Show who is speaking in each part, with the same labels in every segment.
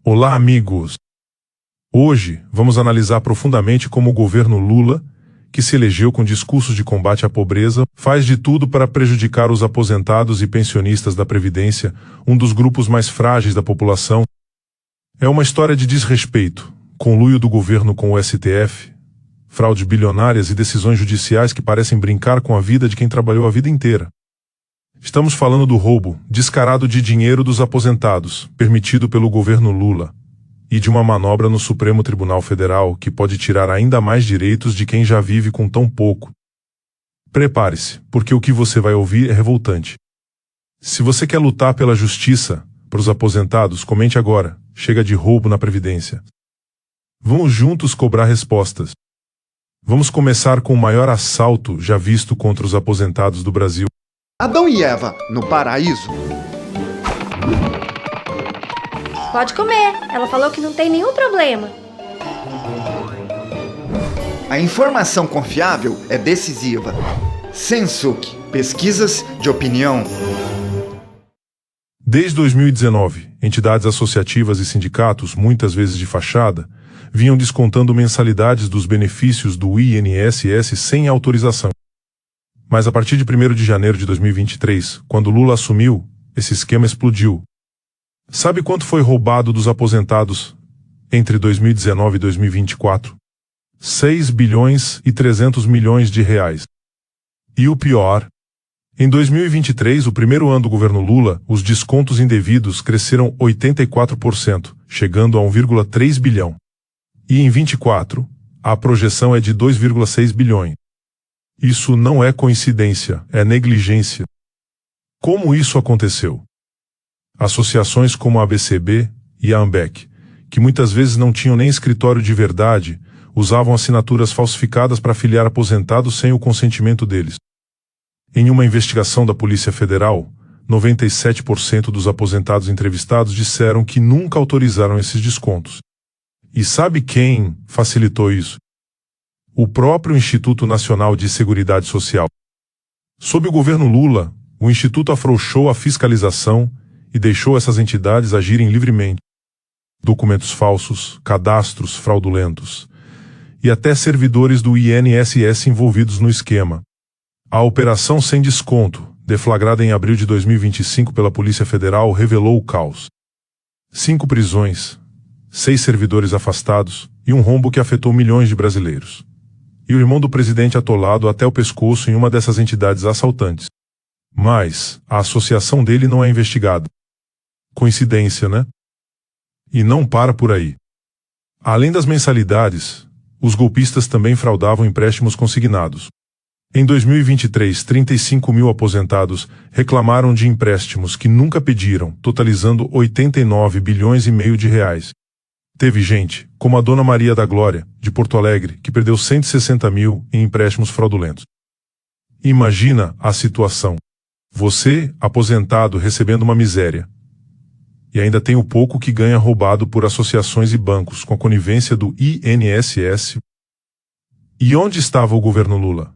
Speaker 1: Olá, amigos! Hoje vamos analisar profundamente como o governo Lula, que se elegeu com discursos de combate à pobreza, faz de tudo para prejudicar os aposentados e pensionistas da Previdência, um dos grupos mais frágeis da população. É uma história de desrespeito, conluio do governo com o STF, fraudes bilionárias e decisões judiciais que parecem brincar com a vida de quem trabalhou a vida inteira. Estamos falando do roubo descarado de dinheiro dos aposentados, permitido pelo governo Lula, e de uma manobra no Supremo Tribunal Federal que pode tirar ainda mais direitos de quem já vive com tão pouco. Prepare-se, porque o que você vai ouvir é revoltante. Se você quer lutar pela justiça para os aposentados, comente agora. Chega de roubo na Previdência. Vamos juntos cobrar respostas. Vamos começar com o maior assalto já visto contra os aposentados do Brasil.
Speaker 2: Adão e Eva, no paraíso.
Speaker 3: Pode comer, ela falou que não tem nenhum problema.
Speaker 2: A informação confiável é decisiva. Sensuk, pesquisas de opinião.
Speaker 1: Desde 2019, entidades associativas e sindicatos, muitas vezes de fachada, vinham descontando mensalidades dos benefícios do INSS sem autorização. Mas a partir de 1º de janeiro de 2023, quando Lula assumiu, esse esquema explodiu. Sabe quanto foi roubado dos aposentados entre 2019 e 2024? 6 bilhões e 300 milhões de reais. E o pior, em 2023, o primeiro ano do governo Lula, os descontos indevidos cresceram 84%, chegando a 1,3 bilhão. E em 24, a projeção é de 2,6 bilhões. Isso não é coincidência, é negligência. Como isso aconteceu? Associações como a ABCB e a AMBEC, que muitas vezes não tinham nem escritório de verdade, usavam assinaturas falsificadas para afiliar aposentados sem o consentimento deles. Em uma investigação da Polícia Federal, 97% dos aposentados entrevistados disseram que nunca autorizaram esses descontos. E sabe quem facilitou isso? O próprio Instituto Nacional de Seguridade Social. Sob o governo Lula, o Instituto afrouxou a fiscalização e deixou essas entidades agirem livremente. Documentos falsos, cadastros fraudulentos e até servidores do INSS envolvidos no esquema. A Operação Sem Desconto, deflagrada em abril de 2025 pela Polícia Federal, revelou o caos. 5 prisões, 6 servidores afastados e um rombo que afetou milhões de brasileiros. E o irmão do presidente atolado até o pescoço em uma dessas entidades assaltantes. Mas a associação dele não é investigada. Coincidência, né? E não para por aí. Além das mensalidades, os golpistas também fraudavam empréstimos consignados. Em 2023, 35 mil aposentados reclamaram de empréstimos que nunca pediram, totalizando 89 bilhões e meio de reais. Teve gente, como a Dona Maria da Glória, de Porto Alegre, que perdeu 160 mil em empréstimos fraudulentos. Imagina a situação. Você, aposentado, recebendo uma miséria. E ainda tem o pouco que ganha roubado por associações e bancos, com a conivência do INSS. E onde estava o governo Lula?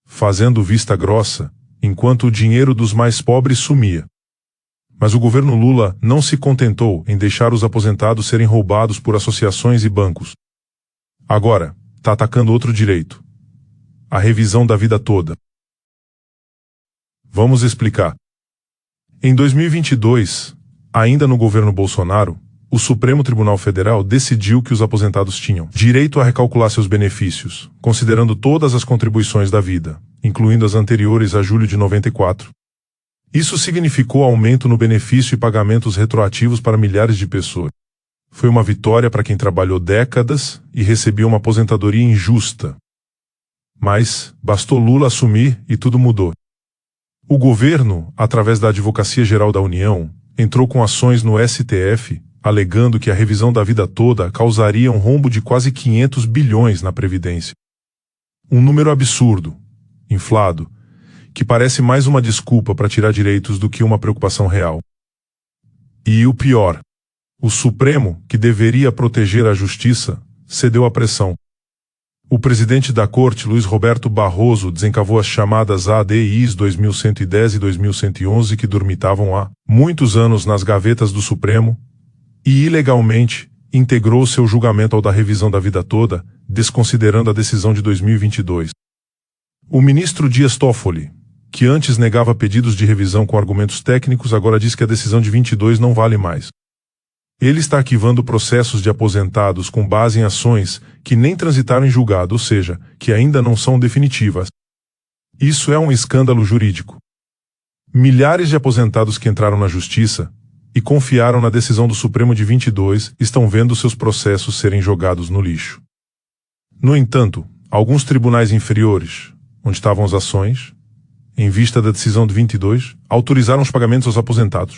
Speaker 1: Fazendo vista grossa, enquanto o dinheiro dos mais pobres sumia. Mas o governo Lula não se contentou em deixar os aposentados serem roubados por associações e bancos. Agora, está atacando outro direito. A revisão da vida toda. Vamos explicar. Em 2022, ainda no governo Bolsonaro, o Supremo Tribunal Federal decidiu que os aposentados tinham direito a recalcular seus benefícios, considerando todas as contribuições da vida, incluindo as anteriores a julho de 94. Isso significou aumento no benefício e pagamentos retroativos para milhares de pessoas. Foi uma vitória para quem trabalhou décadas e recebia uma aposentadoria injusta. Mas bastou Lula assumir e tudo mudou. O governo, através da Advocacia Geral da União, entrou com ações no STF, alegando que a revisão da vida toda causaria um rombo de quase 500 bilhões na Previdência. Um número absurdo, inflado, que parece mais uma desculpa para tirar direitos do que uma preocupação real. E o pior, o Supremo, que deveria proteger a justiça, cedeu à pressão. O presidente da Corte, Luiz Roberto Barroso, desencavou as chamadas ADIs 2110 e 2111 que dormitavam há muitos anos nas gavetas do Supremo e ilegalmente integrou seu julgamento ao da revisão da vida toda, desconsiderando a decisão de 2022. O ministro Dias Toffoli, que antes negava pedidos de revisão com argumentos técnicos, agora diz que a decisão de 22 não vale mais. Ele está arquivando processos de aposentados com base em ações que nem transitaram em julgado, ou seja, que ainda não são definitivas. Isso é um escândalo jurídico. Milhares de aposentados que entraram na justiça e confiaram na decisão do Supremo de 22 estão vendo seus processos serem jogados no lixo. No entanto, alguns tribunais inferiores, onde estavam as ações, em vista da decisão de 22, autorizaram os pagamentos aos aposentados.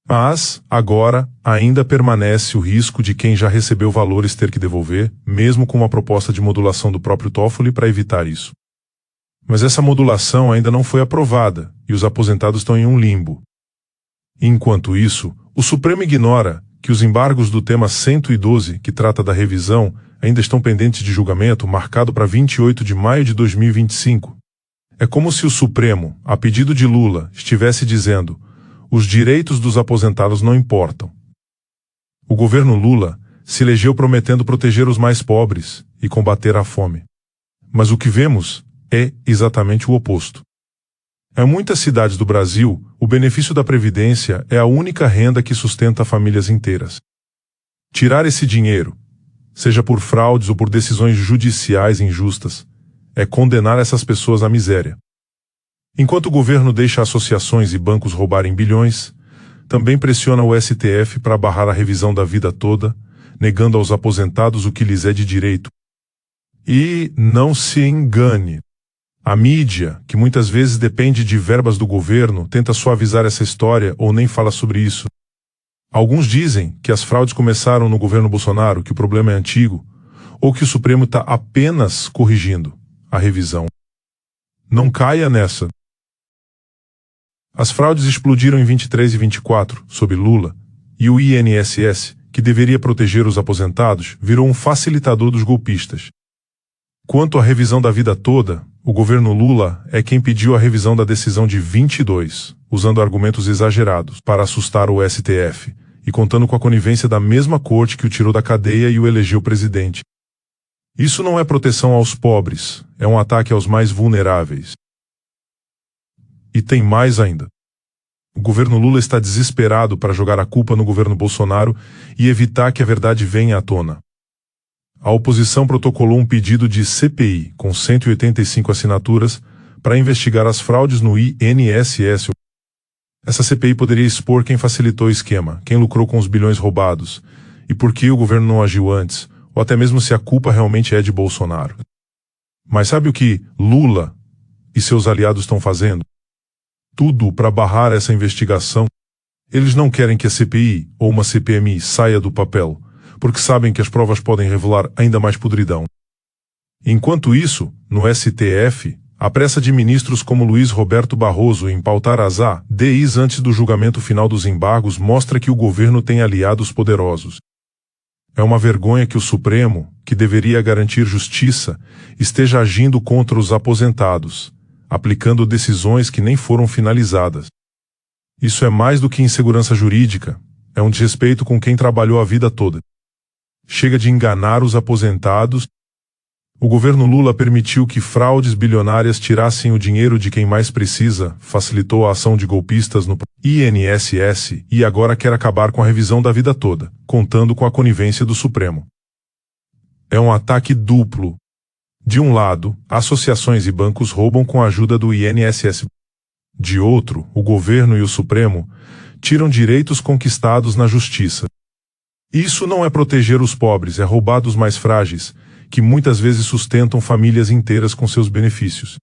Speaker 1: Mas, agora, ainda permanece o risco de quem já recebeu valores ter que devolver, mesmo com uma proposta de modulação do próprio Toffoli para evitar isso. Mas essa modulação ainda não foi aprovada, e os aposentados estão em um limbo. Enquanto isso, o Supremo ignora que os embargos do tema 112, que trata da revisão, ainda estão pendentes de julgamento, marcado para 28 de maio de 2025. É como se o Supremo, a pedido de Lula, estivesse dizendo: os direitos dos aposentados não importam. O governo Lula se elegeu prometendo proteger os mais pobres e combater a fome. Mas o que vemos é exatamente o oposto. Em muitas cidades do Brasil, o benefício da Previdência é a única renda que sustenta famílias inteiras. Tirar esse dinheiro, seja por fraudes ou por decisões judiciais injustas, é condenar essas pessoas à miséria. Enquanto o governo deixa associações e bancos roubarem bilhões, também pressiona o STF para barrar a revisão da vida toda, negando aos aposentados o que lhes é de direito. E não se engane. A mídia, que muitas vezes depende de verbas do governo, tenta suavizar essa história ou nem fala sobre isso. Alguns dizem que as fraudes começaram no governo Bolsonaro, que o problema é antigo, ou que o Supremo está apenas corrigindo a revisão. Não caia nessa. As fraudes explodiram em 23 e 24, sob Lula, e o INSS, que deveria proteger os aposentados, virou um facilitador dos golpistas. Quanto à revisão da vida toda, o governo Lula é quem pediu a revisão da decisão de 22, usando argumentos exagerados para assustar o STF, e contando com a conivência da mesma corte que o tirou da cadeia e o elegeu presidente. Isso não é proteção aos pobres, é um ataque aos mais vulneráveis. E tem mais ainda. O governo Lula está desesperado para jogar a culpa no governo Bolsonaro e evitar que a verdade venha à tona. A oposição protocolou um pedido de CPI, com 185 assinaturas, para investigar as fraudes no INSS. Essa CPI poderia expor quem facilitou o esquema, quem lucrou com os bilhões roubados, e por que o governo não agiu antes, ou até mesmo se a culpa realmente é de Bolsonaro. Mas sabe o que Lula e seus aliados estão fazendo? Tudo para barrar essa investigação. Eles não querem que a CPI ou uma CPMI saia do papel, porque sabem que as provas podem revelar ainda mais podridão. Enquanto isso, no STF, a pressa de ministros como Luiz Roberto Barroso em pautar as ADIs antes do julgamento final dos embargos mostra que o governo tem aliados poderosos. É uma vergonha que o Supremo, que deveria garantir justiça, esteja agindo contra os aposentados, aplicando decisões que nem foram finalizadas. Isso é mais do que insegurança jurídica, é um desrespeito com quem trabalhou a vida toda. Chega de enganar os aposentados. O governo Lula permitiu que fraudes bilionárias tirassem o dinheiro de quem mais precisa, facilitou a ação de golpistas no INSS e agora quer acabar com a revisão da vida toda, contando com a conivência do Supremo. É um ataque duplo. De um lado, associações e bancos roubam com a ajuda do INSS. De outro, o governo e o Supremo tiram direitos conquistados na justiça. Isso não é proteger os pobres, é roubar dos mais frágeis, que muitas vezes sustentam famílias inteiras com seus benefícios.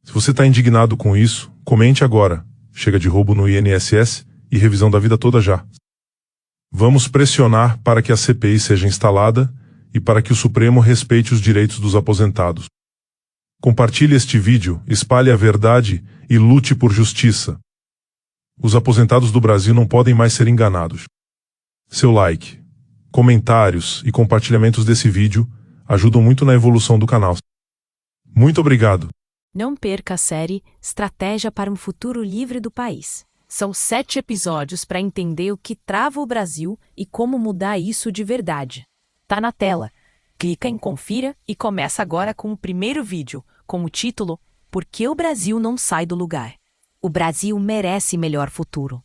Speaker 1: Se você está indignado com isso, comente agora. Chega de roubo no INSS e revisão da vida toda já. Vamos pressionar para que a CPI seja instalada e para que o Supremo respeite os direitos dos aposentados. Compartilhe este vídeo, espalhe a verdade e lute por justiça. Os aposentados do Brasil não podem mais ser enganados. Seu like, comentários e compartilhamentos desse vídeo ajudam muito na evolução do canal. Muito obrigado.
Speaker 4: Não perca a série Estratégia para um Futuro Livre do País. São 7 episódios para entender o que trava o Brasil e como mudar isso de verdade. Tá na tela. Clica em confira e começa agora com o primeiro vídeo, com o título Por que o Brasil não sai do lugar? O Brasil merece melhor futuro.